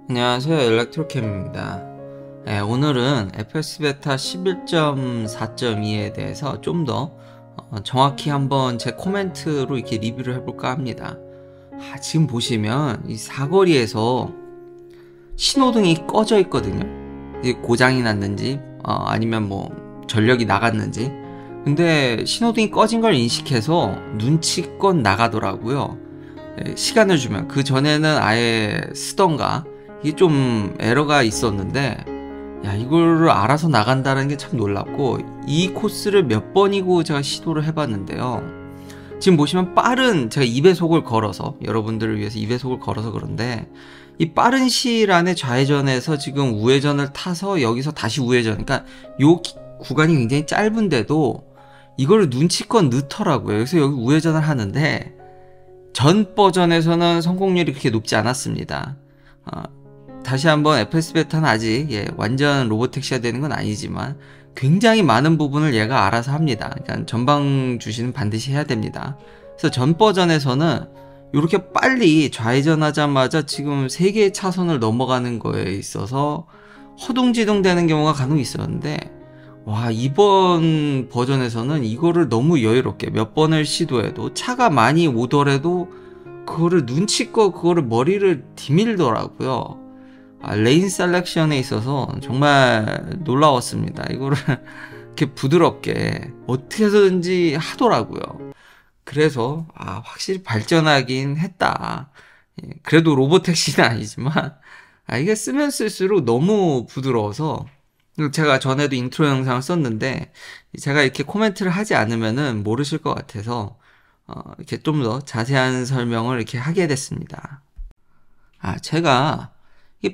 안녕하세요, 엘렉트로캠입니다. 오늘은 FS 베타 11.4.2에 대해서 좀 더 정확히 한번 제 코멘트로 이렇게 리뷰를 해볼까 합니다. 지금 보시면 이 사거리에서 신호등이 꺼져 있거든요. 이게 고장이 났는지 아니면 뭐 전력이 나갔는지, 근데 신호등이 꺼진 걸 인식해서 눈치껏 나가더라고요. 시간을 주면. 그 전에는 아예 쓰던가 이게 좀 에러가 있었는데, 야, 이거를 알아서 나간다는 게 참 놀랍고, 이 코스를 몇 번이고 제가 시도를 해봤는데요. 지금 보시면 제가 2배속을 걸어서, 여러분들을 위해서 2배속을 걸어서 그런데, 이 빠른 시일 안에 좌회전에서 지금 우회전을 타서 여기서 다시 우회전, 그러니까 요 구간이 굉장히 짧은데도 이거를 눈치껏 넣더라고요. 그래서 여기 우회전을 하는데, 전 버전에서는 성공률이 그렇게 높지 않았습니다. 다시 한번 FS 베타는 아직 완전 로보택시가 되는 건 아니지만 굉장히 많은 부분을 얘가 알아서 합니다. 그러니까 전방 주시는 반드시 해야 됩니다. 그래서 전 버전에서는 이렇게 빨리 좌회전하자마자 지금 3개의 차선을 넘어가는 거에 있어서 허둥지둥 되는 경우가 간혹 있었는데, 와, 이번 버전에서는 이거를 너무 여유롭게 몇 번을 시도해도 차가 많이 오더라도 그거를 눈치껏 그거를 머리를 디밀더라고요. 레인 셀렉션에 있어서 정말 놀라웠습니다. 이거를 이렇게 부드럽게 어떻게 해서든지 하더라고요. 그래서 확실히 발전하긴 했다. 그래도 로보택시는 아니지만 이게 쓰면 쓸수록 너무 부드러워서, 제가 전에도 인트로 영상을 썼는데 제가 이렇게 코멘트를 하지 않으면은 모르실 것 같아서 이렇게 좀 더 자세한 설명을 이렇게 하게 됐습니다. 제가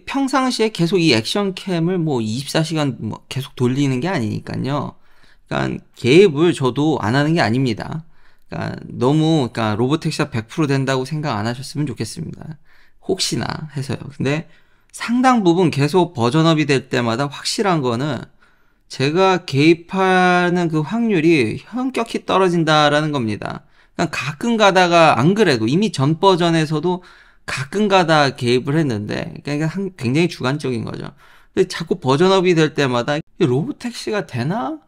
평상시에 계속 이 액션캠을 뭐 24시간 뭐 계속 돌리는 게 아니니까요. 그러니까 개입을 저도 안 하는 게 아닙니다. 그러니까 로보택시가 100% 된다고 생각 안 하셨으면 좋겠습니다. 혹시나 해서요. 근데 상당 부분 계속 버전업이 될 때마다 확실한 거는 제가 개입하는 그 확률이 현격히 떨어진다라는 겁니다. 그러니까 가끔 가다가, 안 그래도 이미 전 버전에서도 가끔 가다 개입을 했는데, 그러니까 굉장히 주관적인 거죠. 근데 자꾸 버전업이 될 때마다 로보택시가 되나?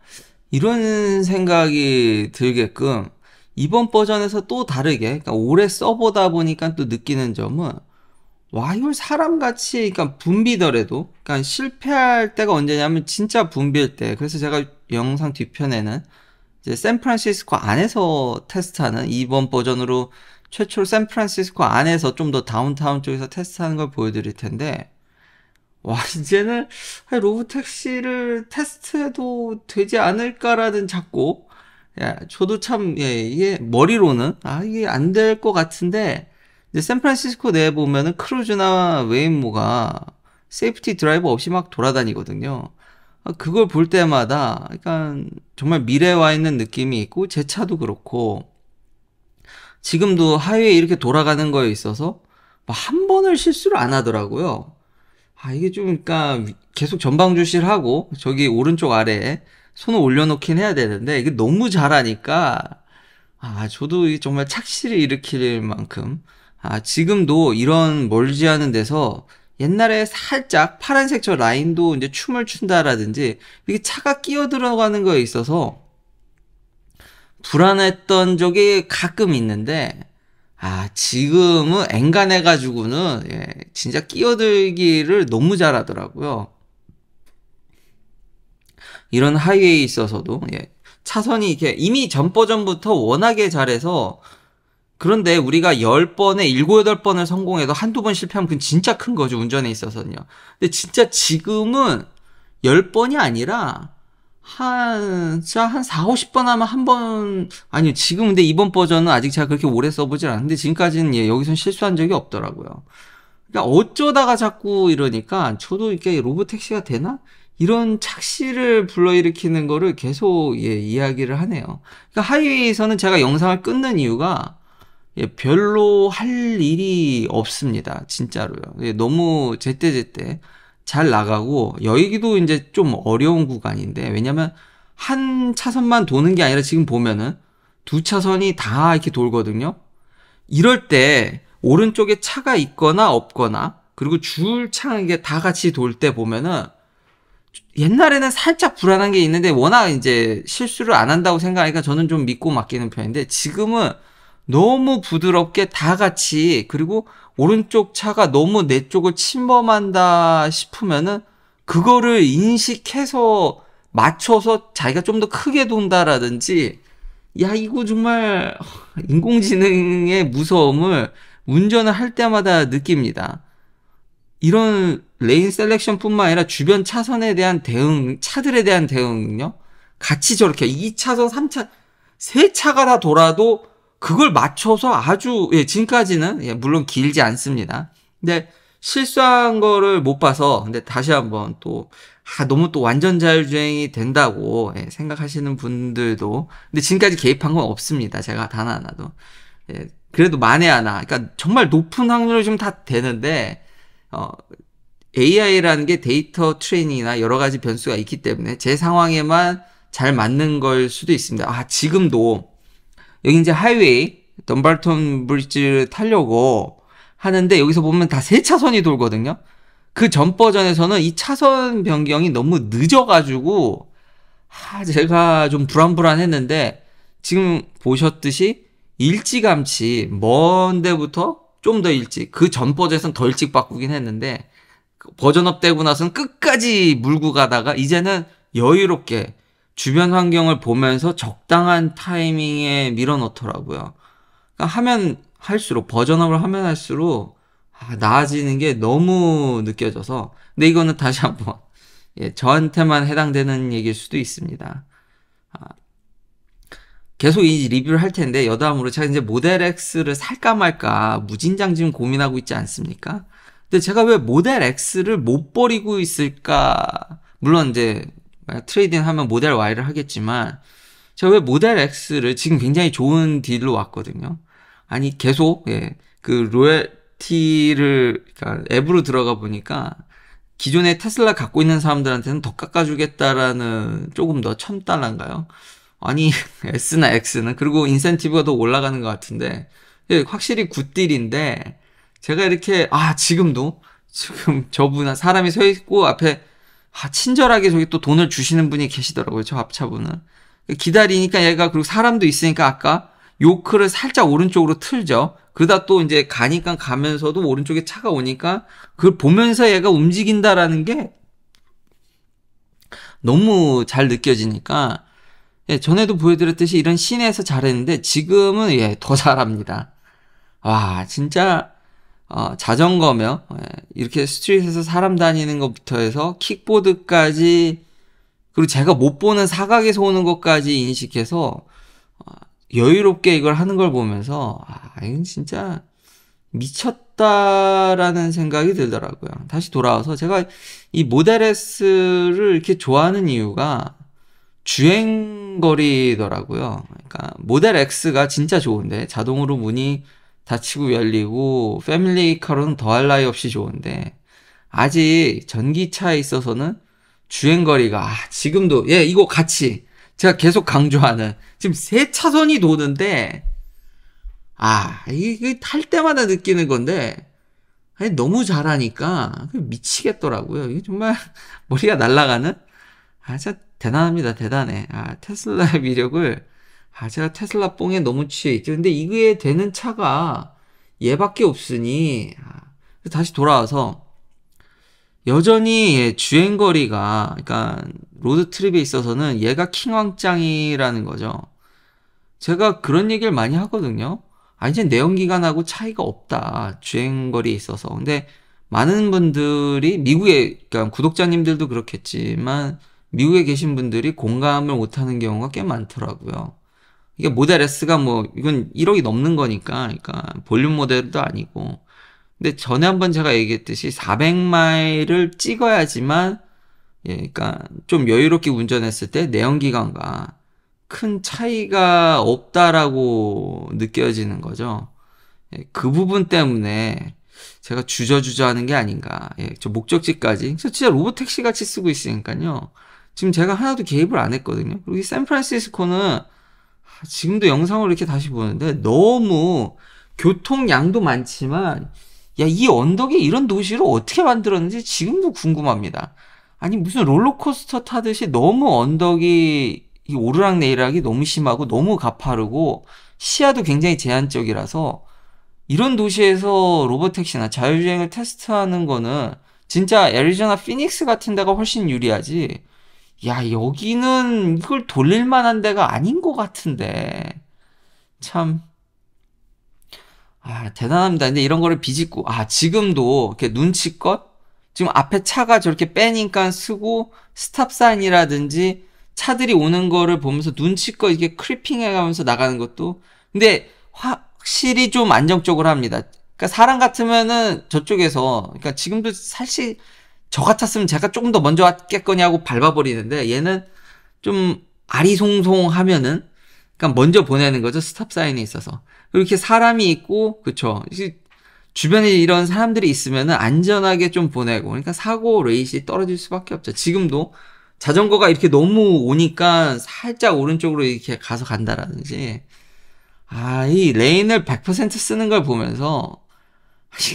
이런 생각이 들게끔 이번 버전에서 또 다르게, 그러니까 오래 써보다 보니까 또 느끼는 점은, 와, 이걸 사람같이, 그러니까 붐비더라도, 그러니까 실패할 때가 언제냐면 진짜 붐빌 때. 그래서 제가 영상 뒤편에는 이제 샌프란시스코 안에서 테스트하는, 이번 버전으로 최초로 샌프란시스코 안에서 좀 더 다운타운 쪽에서 테스트하는 걸 보여드릴 텐데, 와, 이제는 로보택시를 테스트해도 되지 않을까라는 자꾸, 저도 참, 이게 머리로는 이게 안 될 것 같은데, 이제 샌프란시스코 내에 보면은 크루즈나 웨이모가 세이프티 드라이버 없이 막 돌아다니거든요. 그걸 볼 때마다 그러니까 정말 미래에 와 있는 느낌이 있고, 제 차도 그렇고 지금도 하이웨이 이렇게 돌아가는 거에 있어서 한 번을 실수를 안 하더라고요. 이게 좀, 그러니까 계속 전방 주시를 하고 저기 오른쪽 아래에 손을 올려놓긴 해야 되는데, 이게 너무 잘하니까 저도 이게 정말 착시를 일으킬 만큼, 지금도 이런 멀지 않은 데서 옛날에 살짝 파란색 저 라인도 이제 춤을 춘다라든지 이게 차가 끼어 들어가는 거에 있어서 불안했던 적이 가끔 있는데, 지금은 엔간해가지고는 진짜 끼어들기를 너무 잘하더라고요. 이런 하이웨이에 있어서도 차선이 이렇게 이미 전 버전부터 워낙에 잘해서, 그런데 우리가 10번에 7, 8번을 성공해도 한두 번 실패하면 그건 진짜 큰 거죠, 운전에 있어서는요. 근데 진짜 지금은 10번이 아니라 진짜 한 4, 50번 하면 한 번, 아니요, 지금 근데 이번 버전은 아직 제가 그렇게 오래 써보질 않았는데 지금까지는 여기선 실수한 적이 없더라고요. 그러니까 어쩌다가 자꾸 이러니까 저도 이렇게 로보택시가 되나? 이런 착시를 불러일으키는 거를 계속 이야기를 하네요. 그러니까 하이웨이에서는 제가 영상을 끊는 이유가 별로 할 일이 없습니다. 진짜로요. 너무 제때제때 잘 나가고, 여기도 이제 좀 어려운 구간인데, 왜냐면 한 차선만 도는 게 아니라 지금 보면은 두 차선이 다 이렇게 돌거든요. 이럴 때 오른쪽에 차가 있거나 없거나, 그리고 줄창 이게 다 같이 돌 때 보면은 옛날에는 살짝 불안한 게 있는데 워낙 이제 실수를 안 한다고 생각하니까 저는 좀 믿고 맡기는 편인데 지금은 너무 부드럽게 다 같이 그리고 오른쪽 차가 너무 내 쪽을 침범한다 싶으면은 그거를 인식해서 맞춰서 자기가 좀 더 크게 돈다라든지 야 이거 정말 인공지능의 무서움을 운전을 할 때마다 느낍니다. 이런 레인 셀렉션뿐만 아니라 주변 차선에 대한 대응, 차들에 대한 대응 능력 같이 저렇게 2차선, 3차, 세 차가 다 돌아도 그걸 맞춰서 아주 지금까지는 물론 길지 않습니다. 근데 실수한 거를 못 봐서 근데 다시 한번 또 너무 또 완전 자율주행이 된다고 생각하시는 분들도 근데 지금까지 개입한 건 없습니다. 제가 단 하나도 그래도 만에 하나 그러니까 정말 높은 확률로 좀 다 되는데 AI라는 게 데이터 트레이닝이나 여러 가지 변수가 있기 때문에 제 상황에만 잘 맞는 걸 수도 있습니다. 지금도 여기 이제 하이웨이 덤발턴 브릿지를 타려고 하는데 여기서 보면 다 세 차선이 돌거든요. 그 전 버전에서는 이 차선 변경이 너무 늦어가지고 제가 좀 불안불안했는데 지금 보셨듯이 일찌감치 먼 데부터 좀 더 일찍 그 전 버전에서는 더 일찍 바꾸긴 했는데 버전업 되고 나서는 끝까지 물고 가다가 이제는 여유롭게 주변 환경을 보면서 적당한 타이밍에 밀어넣더라고요. 그러니까 하면 할수록 버전업을 하면 할수록 나아지는 게 너무 느껴져서 근데 이거는 다시 한번 저한테만 해당되는 얘기일 수도 있습니다. 계속 이 리뷰를 할 텐데 여담으로 제가 이제 모델 X를 살까 말까 무진장 지금 고민하고 있지 않습니까? 근데 제가 왜 모델 X를 못 버리고 있을까? 물론 이제 트레이딩 하면 모델 Y를 하겠지만 제가 왜 모델 X를 지금 굉장히 좋은 딜로 왔거든요. 아니 계속 그 로열티를 그러니까 앱으로 들어가 보니까 기존에 테슬라 갖고 있는 사람들한테는 더 깎아주겠다라는 조금 더 $1,000인가요? 아니 S나 X는 그리고 인센티브가 더 올라가는 것 같은데 확실히 굿딜인데 제가 이렇게 지금도 지금 저분 사람이 서 있고 앞에 친절하게 저기 또 돈을 주시는 분이 계시더라고요. 저 앞차분은 기다리니까 얘가 그리고 사람도 있으니까 아까 요크를 살짝 오른쪽으로 틀죠. 그러다 또 이제 가니까 가면서도 오른쪽에 차가 오니까 그걸 보면서 얘가 움직인다라는 게 너무 잘 느껴지니까 전에도 보여드렸듯이 이런 시내에서 잘했는데 지금은 더 잘합니다. 와 진짜 자전거며 이렇게 스트릿에서 사람 다니는 것부터 해서 킥보드까지 그리고 제가 못 보는 사각에서 오는 것까지 인식해서 여유롭게 이걸 하는 걸 보면서 이건 진짜 미쳤다라는 생각이 들더라고요. 다시 돌아와서 제가 이 모델 S를 이렇게 좋아하는 이유가 주행거리더라고요. 그러니까 모델 X가 진짜 좋은데 자동으로 문이 닫히고 열리고 패밀리카로는 더할 나위 없이 좋은데 아직 전기차에 있어서는 주행거리가 지금도 이거 같이 제가 계속 강조하는 지금 세 차선이 도는데 이게 탈 때마다 느끼는 건데 너무 잘하니까 미치겠더라고요. 이게 정말 머리가 날아가는 진짜 대단합니다. 대단해. 테슬라의 위력을 제가 테슬라 뽕에 너무 취해 있죠. 근데 이거에 되는 차가 얘밖에 없으니 다시 돌아와서 여전히 주행거리가 그러니까 로드트립에 있어서는 얘가 킹왕짱이라는 거죠. 제가 그런 얘기를 많이 하거든요. 이제 내연기관하고 차이가 없다. 주행거리에 있어서. 근데 많은 분들이 미국에 그러니까 구독자님들도 그렇겠지만 미국에 계신 분들이 공감을 못하는 경우가 꽤 많더라고요. 이게 모델 S가 이건 1억이 넘는 거니까, 그러니까 볼륨 모델도 아니고. 근데 전에 한번 제가 얘기했듯이 400마일을 찍어야지만, 그러니까 좀 여유롭게 운전했을 때 내연기관과 큰 차이가 없다라고 느껴지는 거죠. 그 부분 때문에 제가 주저주저 하는 게 아닌가. 저 목적지까지. 진짜 로보택시 같이 쓰고 있으니까요. 지금 제가 하나도 개입을 안 했거든요. 그리고 이 샌프란시스코는 지금도 영상을 이렇게 다시 보는데 너무 교통량도 많지만 야, 이 언덕에 이런 도시를 어떻게 만들었는지 지금도 궁금합니다. 아니, 무슨 롤러코스터 타듯이 너무 언덕이 이 오르락내리락이 너무 심하고 너무 가파르고 시야도 굉장히 제한적이라서 이런 도시에서 로보택시나 자율주행을 테스트하는 거는 진짜 애리조나 피닉스 같은 데가 훨씬 유리하지. 야, 여기는 이걸 돌릴 만한 데가 아닌 것 같은데. 참, 대단합니다. 근데 이런 거를 비집고, 지금도 이렇게 눈치껏, 지금 앞에 차가 저렇게 빼니까 쓰고, 스탑사인이라든지, 차들이 오는 거를 보면서 눈치껏 이게 크리핑 해가면서 나가는 것도, 근데 확실히 좀 안정적으로 합니다. 그러니까 사람 같으면은 저쪽에서, 그러니까 지금도 사실 저 같았으면 제가 조금 더 먼저 왔겠거니 하고 밟아버리는데, 얘는 좀 아리송송 하면은, 그러니까 먼저 보내는 거죠. 스탑 사인이 있어서. 이렇게 사람이 있고, 그쵸. 주변에 이런 사람들이 있으면은 안전하게 좀 보내고, 그러니까 사고 레이시 떨어질 수밖에 없죠. 지금도 자전거가 이렇게 너무 오니까 살짝 오른쪽으로 이렇게 가서 간다라든지, 이 레인을 100% 쓰는 걸 보면서,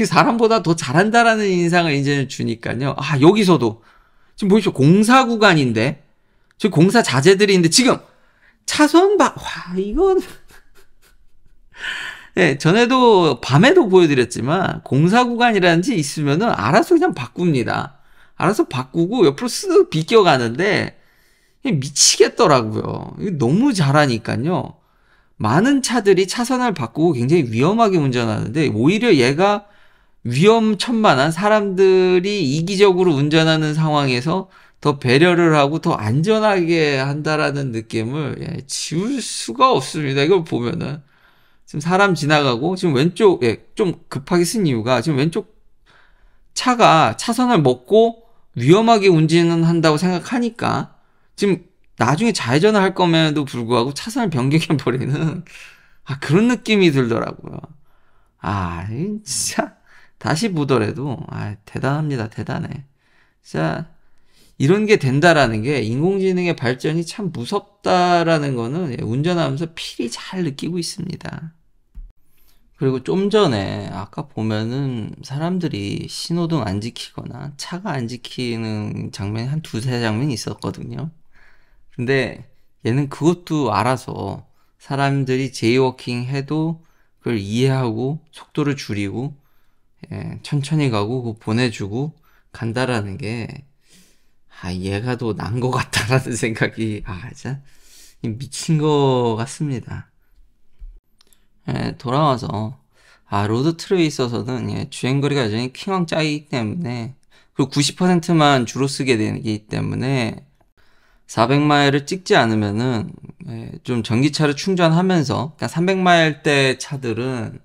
사람보다 더 잘한다라는 인상을 이제 주니까요. 여기서도, 지금 보이시죠? 공사 구간인데, 지금 공사 자재들이 있는데, 지금, 이건, 네, 전에도, 밤에도 보여드렸지만, 공사 구간이라든지 있으면은 알아서 그냥 바꿉니다. 알아서 바꾸고 옆으로 쓱 비껴가는데, 미치겠더라고요. 이거 너무 잘하니까요. 많은 차들이 차선을 바꾸고 굉장히 위험하게 운전하는데, 오히려 얘가 위험천만한 사람들이 이기적으로 운전하는 상황에서 더 배려를 하고 더 안전하게 한다라는 느낌을 지울 수가 없습니다. 이걸 보면은. 지금 사람 지나가고, 지금 왼쪽, 좀 급하게 쓴 이유가, 지금 왼쪽 차가 차선을 먹고 위험하게 운전한다고 생각하니까, 지금 나중에 좌회전을 할 거면도 불구하고 차선을 변경해버리는, 그런 느낌이 들더라고요. 진짜, 다시 보더라도, 대단합니다. 대단해. 진짜, 이런 게 된다라는 게 인공지능의 발전이 참 무섭다라는 거는 운전하면서 필히 잘 느끼고 있습니다. 그리고 좀 전에 아까 보면은 사람들이 신호등 안 지키거나 차가 안 지키는 장면이 한 두세 장면이 있었거든요. 근데 얘는 그것도 알아서 사람들이 제이워킹 해도 그걸 이해하고 속도를 줄이고 천천히 가고 그거 보내주고 간다라는 게 얘가 더 난 것 같다라는 생각이 진짜 미친 것 같습니다. 돌아와서 로드 트립에 있어서는 주행거리가 여전히 킹왕 짜이기 때문에 그리고 90%만 주로 쓰게 되기 때문에 400마일을 찍지 않으면은 좀 전기차를 충전하면서 그러니까 300마일대 차들은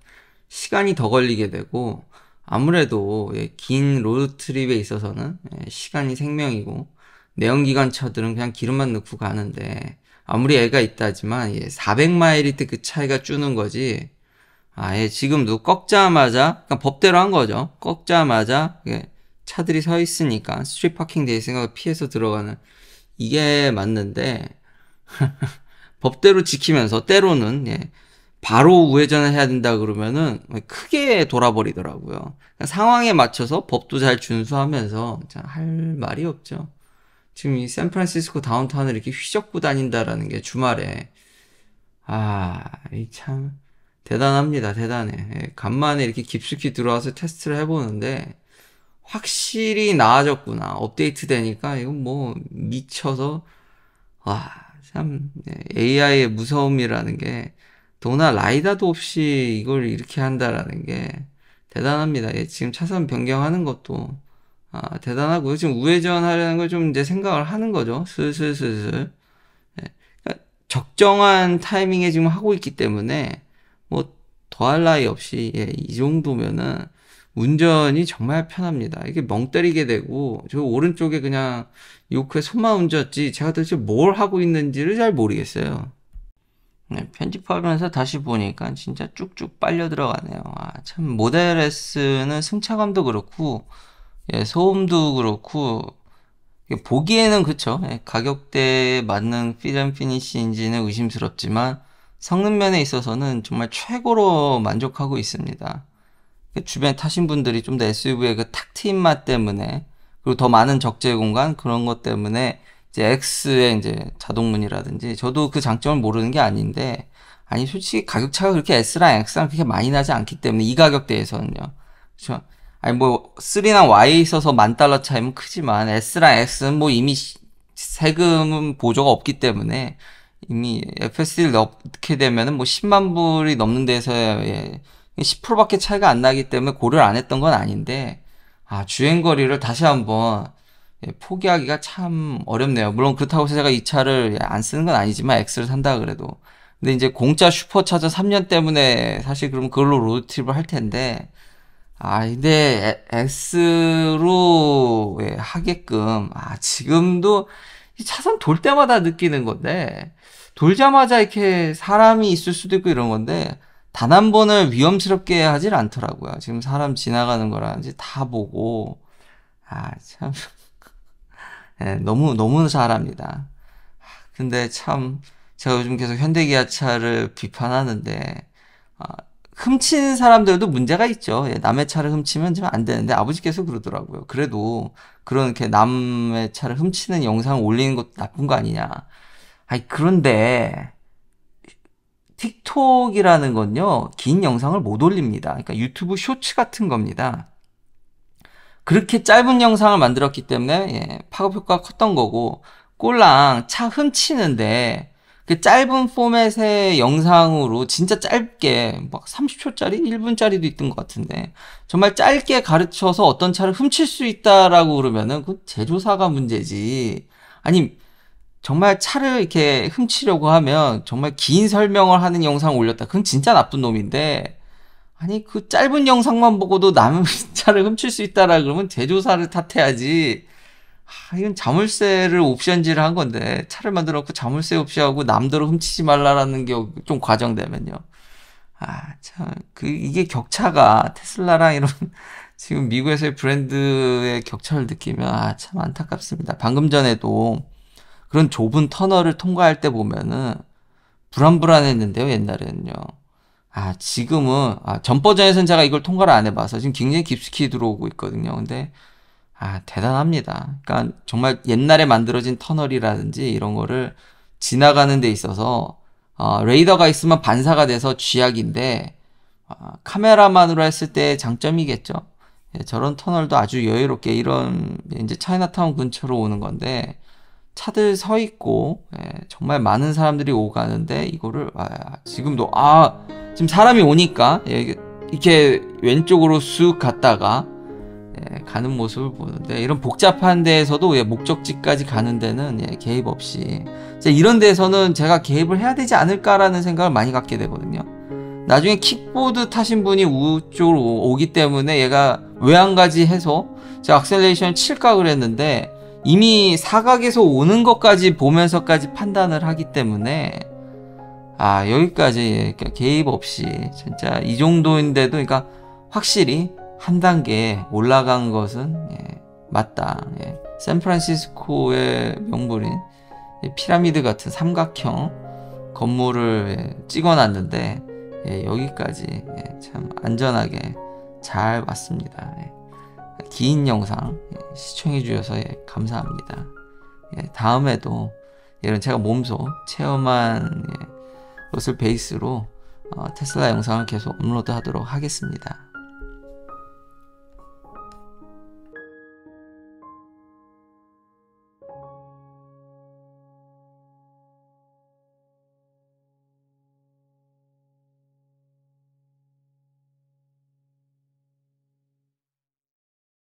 시간이 더 걸리게 되고 아무래도 긴 로드 트립에 있어서는 시간이 생명이고 내연기관 차들은 그냥 기름만 넣고 가는데 아무리 애가 있다지만 400마일일 때 그 차이가 주는 거지. 지금도 꺾자마자 그러니까 법대로 한 거죠. 꺾자마자 차들이 서 있으니까 스트리트 파킹 돼 있으니까 피해서 들어가는 이게 맞는데 법대로 지키면서 때로는 바로 우회전을 해야 된다 그러면은 크게 돌아버리더라고요. 그러니까 상황에 맞춰서 법도 잘 준수하면서 할 말이 없죠. 지금 이 샌프란시스코 다운타운을 이렇게 휘젓고 다닌다라는 게 주말에 이 참 대단합니다. 대단해. 간만에 이렇게 깊숙이 들어와서 테스트를 해보는데 확실히 나아졌구나. 업데이트 되니까 이건 뭐 미쳐서 참 AI의 무서움이라는 게 더구나 라이다도 없이 이걸 이렇게 한다라는 게 대단합니다. 지금 차선 변경하는 것도 대단하고요. 지금 우회전 하려는 걸 좀 이제 생각을 하는 거죠. 슬슬슬슬. 그러니까 적정한 타이밍에 지금 하고 있기 때문에 뭐 더할 나위 없이 이 정도면은 운전이 정말 편합니다. 이게 멍 때리게 되고 저 오른쪽에 그냥 요크에 손만 얹었지 제가 도대체 뭘 하고 있는지를 잘 모르겠어요. 편집하면서 다시 보니까 진짜 쭉쭉 빨려 들어가네요. 참 모델 S는 승차감도 그렇고 소음도 그렇고 보기에는 그쵸. 가격대에 맞는 필 피니시 인지는 의심스럽지만 성능 면에 있어서는 정말 최고로 만족하고 있습니다. 주변에 타신 분들이 좀 더 SUV의 그 탁 트인 맛 때문에, 그리고 더 많은 적재 공간 그런 것 때문에 이제 X의 이제 자동문이라든지, 저도 그 장점을 모르는 게 아닌데, 아니 솔직히 가격 차가 그렇게 S랑 X랑 그렇게 많이 나지 않기 때문에 이 가격대에서는요. 그렇죠? 아니 뭐 3랑 Y에 있어서 $10,000 차이면 크지만 S랑 X는 뭐 이미 세금 보조가 없기 때문에 이미 FSD를 넣게 되면은 뭐 10만 불이 넘는 데서야 10%밖에 차이가 안 나기 때문에 고려를 안 했던 건 아닌데, 주행거리를 다시 한번 포기하기가 참 어렵네요. 물론 그렇다고 해서 제가 이 차를 안 쓰는 건 아니지만 X를 산다 그래도. 근데 이제 공짜 슈퍼차저 3년 때문에 사실 그럼 그걸로 로드트립을 할 텐데, 근데 X로 하게끔, 지금도 이 차선 돌 때마다 느끼는 건데, 돌자마자 이렇게 사람이 있을 수도 있고 이런 건데, 단 한 번을 위험스럽게 하질 않더라고요. 지금 사람 지나가는 거라든지 다 보고, 참, 너무 잘합니다. 근데 참, 제가 요즘 계속 현대기아차를 비판하는데, 아, 훔치는 사람들도 문제가 있죠. 남의 차를 훔치면 좀 안 되는데, 아버지께서 그러더라고요. 그래도 그런 이렇게 남의 차를 훔치는 영상을 올리는 것도 나쁜 거 아니냐. 그런데 틱톡이라는 건요, 긴 영상을 못 올립니다. 그러니까 유튜브 쇼츠 같은 겁니다. 그렇게 짧은 영상을 만들었기 때문에 파급 효과가 컸던 거고, 꼴랑 차 훔치는데 그 짧은 포맷의 영상으로 진짜 짧게 막 30초짜리, 1분짜리도 있던 것 같은데, 정말 짧게 가르쳐서 어떤 차를 훔칠 수 있다라고 그러면은 그 제조사가 문제지. 아니 정말 차를 이렇게 훔치려고 하면 정말 긴 설명을 하는 영상 올렸다. 그건 진짜 나쁜 놈인데, 아니 그 짧은 영상만 보고도 남의 차를 훔칠 수 있다라 그러면 제조사를 탓해야지. 이건 자물쇠를 옵션지를 한 건데 차를 만들어 놓고 자물쇠 없이하고 남대로 훔치지 말라라는 게 좀 과정되면요. 참 이게 격차가 테슬라랑 이런 지금 미국에서의 브랜드의 격차를 느끼면 참 안타깝습니다. 방금 전에도 그런 좁은 터널을 통과할 때 보면은 불안불안했는데요, 옛날에는요. 지금은, 전 버전에서는 제가 이걸 통과를 안 해봐서 지금 굉장히 깊숙이 들어오고 있거든요. 근데, 대단합니다. 그러니까 정말 옛날에 만들어진 터널이라든지 이런 거를 지나가는 데 있어서, 레이더가 있으면 반사가 돼서 쥐약인데, 카메라만으로 했을 때 장점이겠죠. 저런 터널도 아주 여유롭게 이런, 이제 차이나타운 근처로 오는 건데, 차들 서 있고 정말 많은 사람들이 오가는데 이거를 지금도 지금 사람이 오니까 이렇게 왼쪽으로 쑥 갔다가 가는 모습을 보는데, 이런 복잡한 데에서도 목적지까지 가는 데는 개입 없이, 이런 데에서는 제가 개입을 해야 되지 않을까라는 생각을 많이 갖게 되거든요. 나중에 킥보드 타신 분이 우쪽으로 오기 때문에 얘가 왜 안 가지 해서 제가 악셀레이션을 칠까 그랬는데, 이미 사각에서 오는 것까지 보면서까지 판단을 하기 때문에 여기까지 개입 없이 진짜 이 정도인데도, 그러니까 확실히 한 단계 올라간 것은 맞다. 샌프란시스코의 명물인 피라미드 같은 삼각형 건물을 찍어놨는데 여기까지 참 안전하게 잘 왔습니다. 긴 영상 시청해 주셔서 감사합니다. 다음에도 이런 제가 몸소 체험한 것을 베이스로 테슬라 영상을 계속 업로드 하도록 하겠습니다.